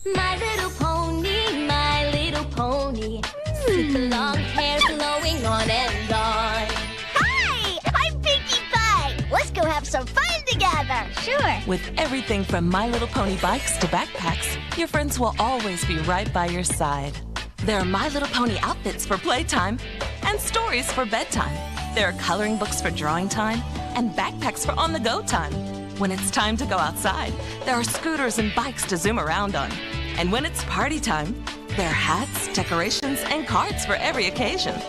My little pony, my little pony. Super long hair blowing on and on. Hi, I'm Pinkie Pie. Let's go have some fun together. Sure. With everything from My Little Pony bikes to backpacks, your friends will always be right by your side. There are My Little Pony outfits for playtime and stories for bedtime. There are coloring books for drawing time and backpacks for on-the-go time. When it's time to go outside, there are scooters and bikes to zoom around on. And when it's party time, there are hats, decorations, and cards for every occasion.